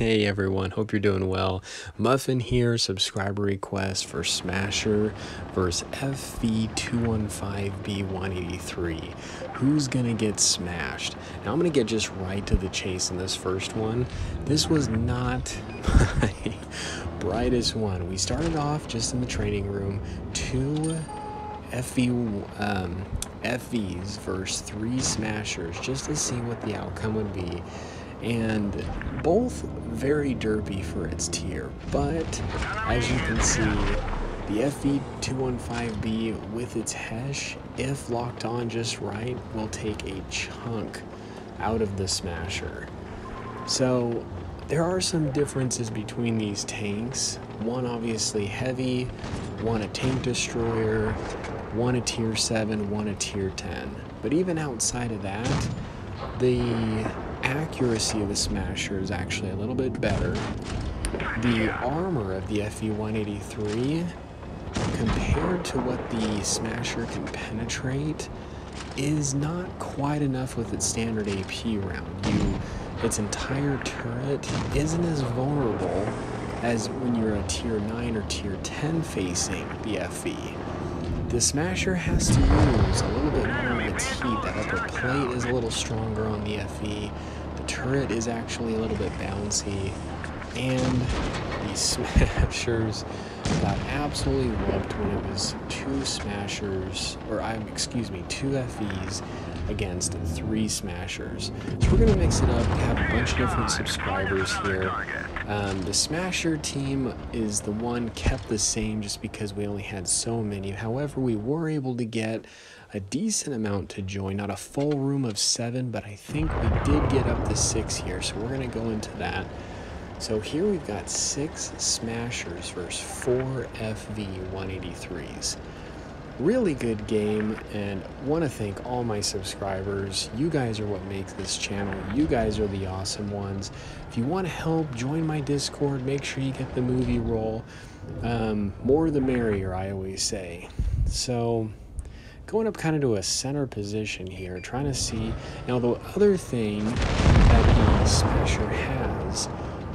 Hey everyone, hope you're doing well. Muffin here, subscriber request for Smasher versus FV215B 183. Who's gonna get smashed? Now I'm gonna get just right to the chase in this first one. This was not my brightest one. We started off just in the training room, two FVs versus three Smashers, just to see what the outcome would be. And both very derpy for its tier, but as you can see, the FV215B with its Hesh, if locked on just right, will take a chunk out of the Smasher. So there are some differences between these tanks. One obviously heavy, one a tank destroyer, one a tier 7, one a tier 10. But even outside of that, the accuracy of the Smasher is actually a little bit better. The armor of the FV183 compared to what the Smasher can penetrate is not quite enough with its standard AP round. Its entire turret isn't as vulnerable as when you're a tier 9 or tier 10 facing the FV. The Smasher has to use a little bit more of its heat. That upper plate is a little stronger on the FV. The turret is actually a little bit bouncy. And the Smashers got absolutely whooped when it was two FVs against three Smashers. So we're going to mix it up. We have a bunch of different subscribers here. The Smasher team is the one kept the same just because we only had so many. However, we were able to get a decent amount to join. Not a full room of 7, but I think we did get up to 6 here. So we're going to go into that. So here we've got 6 Smashers versus 4 FV183s. Really good game, and want to thank all my subscribers. You guys are what makes this channel. You guys are the awesome ones. If you want to help, join my Discord. Make sure you get the movie roll. More the merrier, I always say. So going up kind of to a center position here, trying to see. Now the other thing that the Smasher has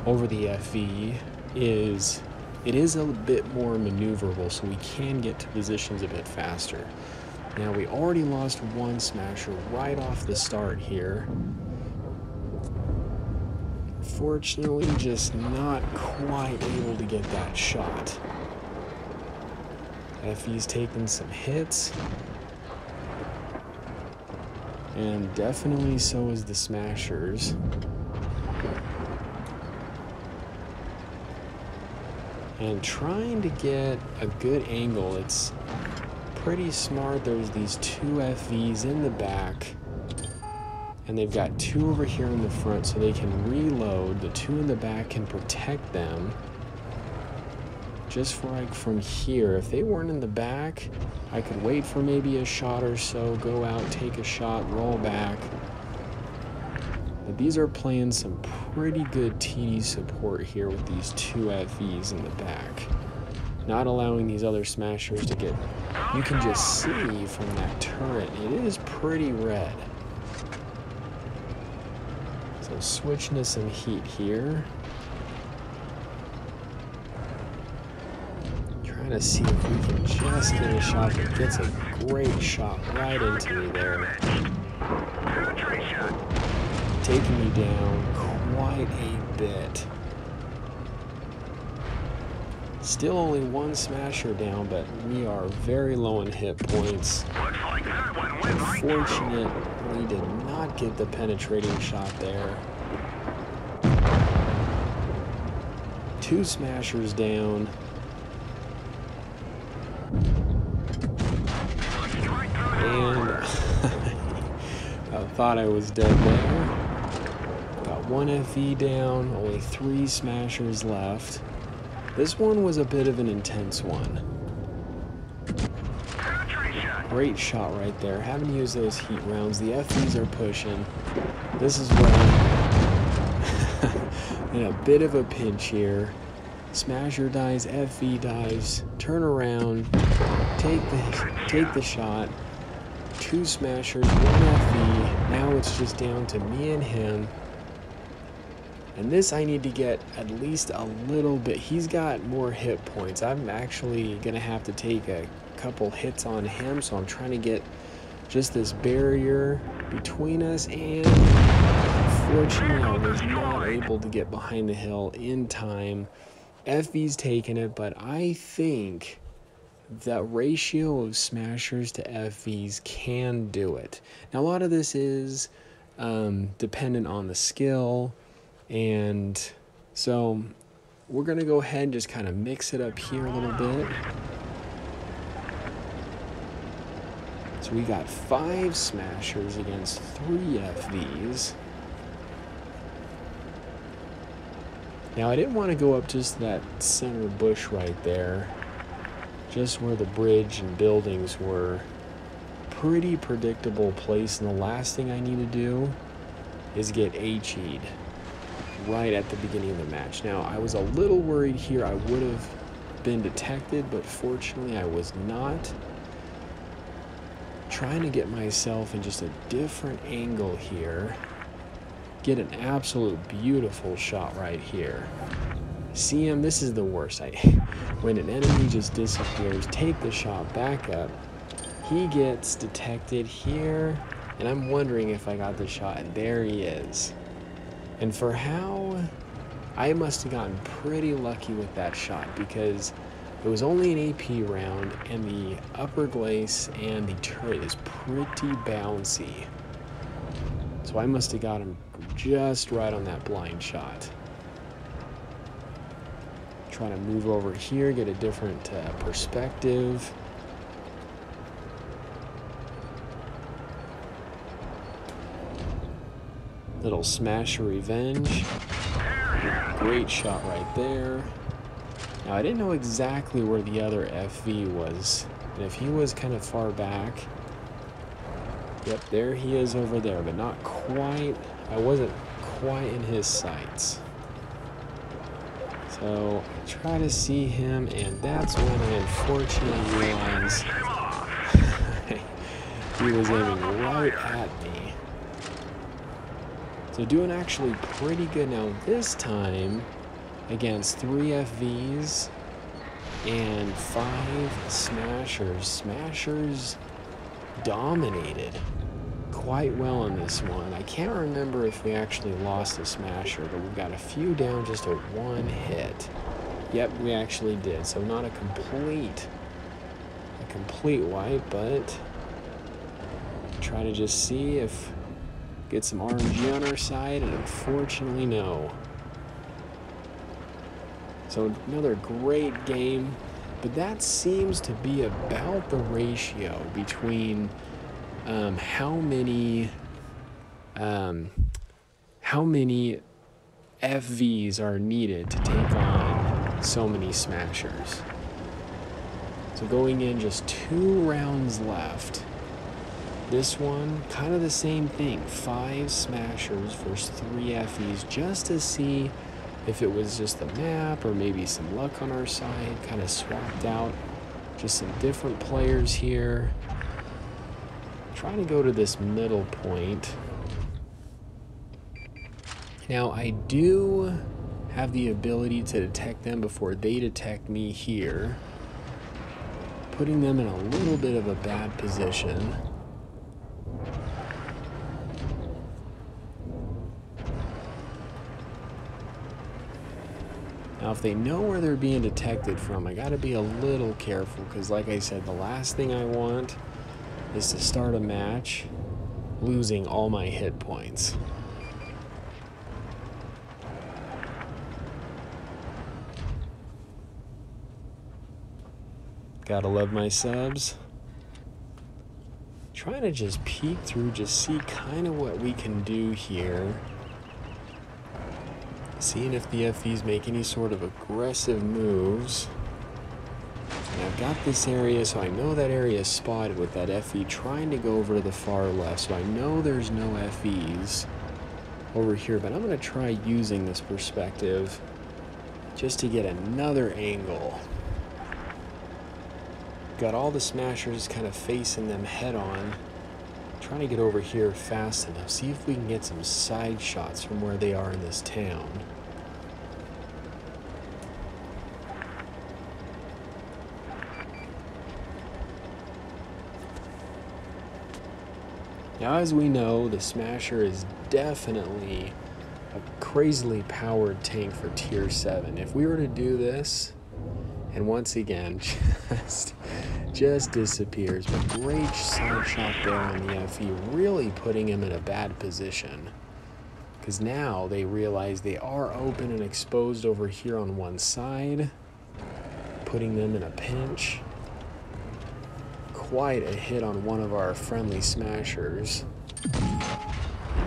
over the FV is it is a bit more maneuverable, so we can get to positions a bit faster. Now we already lost one Smasher right off the start here. Fortunately, just not quite able to get that shot. FV's taking some hits. And definitely so is the Smashers. And trying to get a good angle. It's pretty smart. There's these two FVs in the back, and they've got 2 over here in the front, so they can reload. The 2 in the back can protect them. Just for like from here, if they weren't in the back, I could wait for maybe a shot or so, go out, take a shot, roll back. But these are playing some pretty good TD support here with these 2 FVs in the back. Not allowing these other Smashers to get... You can just see from that turret, it is pretty red. So switching to some heat here. Trying to see if we can just get a shot that gets a great shot right into me there. Taking me down quite a bit. Still only one Smasher down, but we are very low in hit points. Unfortunate, we did not get the penetrating shot there. 2 Smashers down. And I thought I was dead there. Got 1 FV down, only 3 Smashers left. This one was a bit of an intense one. Great shot right there. Haven't used those heat rounds. The FVs are pushing. This is where in a bit of a pinch here. Smasher dies, FV dies. Turn around, take the shot. 2 Smashers, 1 FV. Now it's just down to me and him. And this I need to get at least a little bit. He's got more hit points. I'm actually going to have to take a couple hits on him, so I'm trying to get just this barrier between us, and unfortunately I was not able to get behind the hill in time. FV's taken it, but I think the ratio of smashers to FVs can do it. Now a lot of this is dependent on the skill, and so we're going to go ahead and just kind of mix it up here a little bit. So we got 5 smashers against 3 FVs. Now I didn't want to go up just that center bush right there, just where the bridge and buildings were. Pretty predictable place, and the last thing I need to do is get HE'd right at the beginning of the match. Now I was a little worried here I would have been detected, but fortunately I was not. Trying to get myself in just a different angle here. Get an absolute beautiful shot right here. See him? This is the worst. When an enemy just disappears, take the shot back up. He gets detected here, and I'm wondering if I got the shot, and there he is. And for how, I must have gotten pretty lucky with that shot, because it was only an AP round, and the upper glace and the turret is pretty bouncy. So I must have got him just right on that blind shot. Trying to move over here, get a different perspective. Little smasher revenge. Great shot right there. Now I didn't know exactly where the other FV was, and if he was kind of far back. Yep, there he is over there, but not quite. I wasn't quite in his sights. So I try to see him, and that's when I unfortunately realized he was aiming right at me. So doing actually pretty good now this time against 3 FVs and 5 smashers. Smashers dominated quite well in this one. I can't remember if we actually lost a smasher, but we got a few down, just a 1 hit. Yep, we actually did. So not a complete wipe, but try to just see if get some RNG on our side, and unfortunately no. So another great game, but that seems to be about the ratio between how many FVs are needed to take on so many smashers. So going in, just 2 rounds left. This one, kind of the same thing. 5 smashers versus 3 FVs, just to see if it was just the map or maybe some luck on our side. Kind of swapped out just some different players here. Trying to go to this middle point. Now I do have the ability to detect them before they detect me here, putting them in a little bit of a bad position. Now if they know where they're being detected from, I gotta be a little careful, because like I said, the last thing I want is to start a match losing all my hit points. Gotta love my subs. Trying to just peek through, just see kind of what we can do here. Seeing if the FVs make any sort of aggressive moves. And I've got this area, so I know that area is spotted with that FV trying to go over to the far left. So I know there's no FVs over here, but I'm going to try using this perspective just to get another angle. Got all the smashers kind of facing them head on. trying to get over here fast enough. See if we can get some side shots from where they are in this town. Now, as we know, the Smasher is definitely a crazily powered tank for tier 7. If we were to do this, and once again, just disappears, but great side shot there on the FV, really putting him in a bad position. Because now they realize they are open and exposed over here on one side, putting them in a pinch. Quite a hit on one of our friendly Smashers.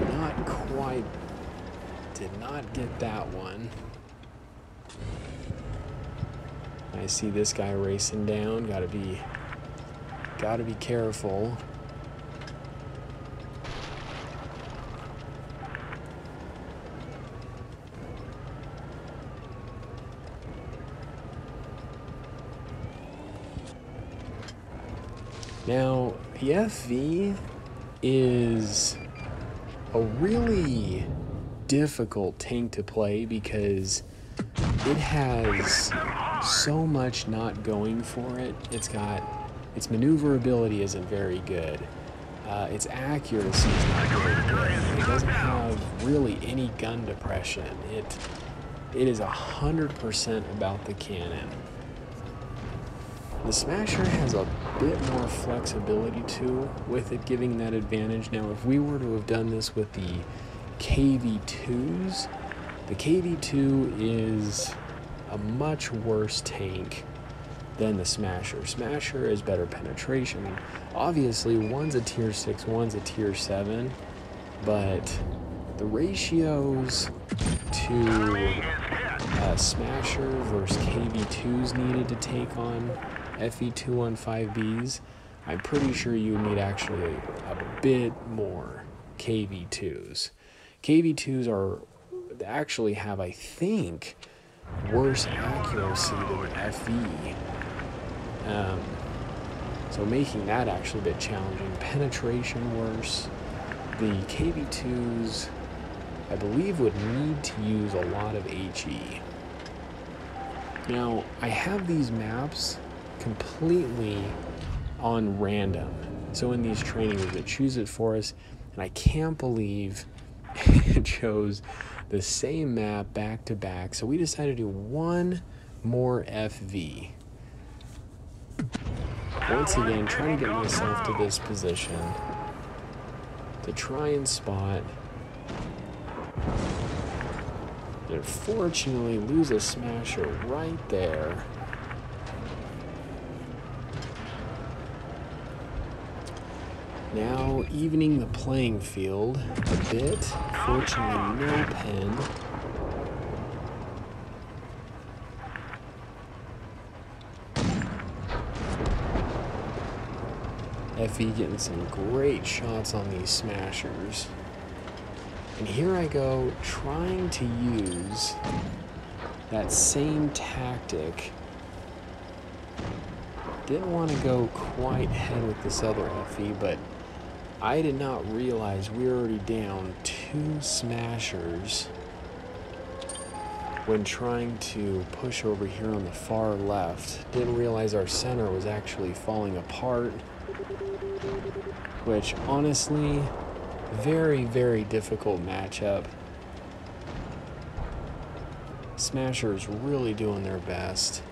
Not quite, did not get that one. I see this guy racing down, gotta be careful. Now, the FV is a really difficult tank to play because it has so much not going for it. Its maneuverability isn't very good. Its accuracy is not very good. It doesn't have really any gun depression. It is 100% about the cannon. The Smasher has a bit more flexibility too, with it giving that advantage. Now, if we were to have done this with the KV2s, the KV2 is a much worse tank than the Smasher. Smasher is better penetration. Obviously, one's a tier 6, one's a tier 7, but the ratios to Smasher versus KV2s needed to take on FV215Bs, I'm pretty sure you need actually a bit more KV2s. KV2s actually have, I think, worse accuracy than the FV. So making that actually a bit challenging. Penetration worse. The KV2s, I believe, would need to use a lot of HE. Now, I have these maps completely on random. So in these trainings, it chooses it for us, and I can't believe it chose the same map back to back. So we decided to do one more FV. Once again, trying to get myself to this position to try and spot. And unfortunately, lose a Smasher right there. Now evening the playing field a bit. Fortunately, no pen. FE getting some great shots on these Smashers. And here I go trying to use that same tactic. Didn't want to go quite head with this other FE, but I did not realize we were already down 2 Smashers when trying to push over here on the far left. Didn't realize our center was actually falling apart, which honestly, very, very difficult matchup. Smashers really doing their best.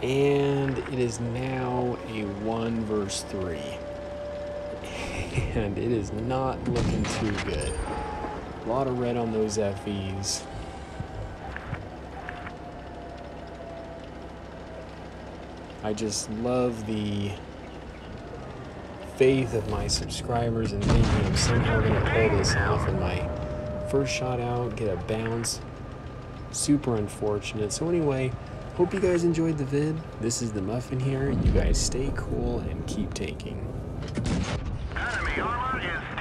And it is now a 1 versus 3. And it is not looking too good. A lot of red on those FEs. I just love the faith of my subscribers and thinking I'm somehow going to pull this off in my first shot out, get a bounce. Super unfortunate. So anyway, hope you guys enjoyed the vid. This is the Muffin here. You guys stay cool and keep tanking. Enemy armor is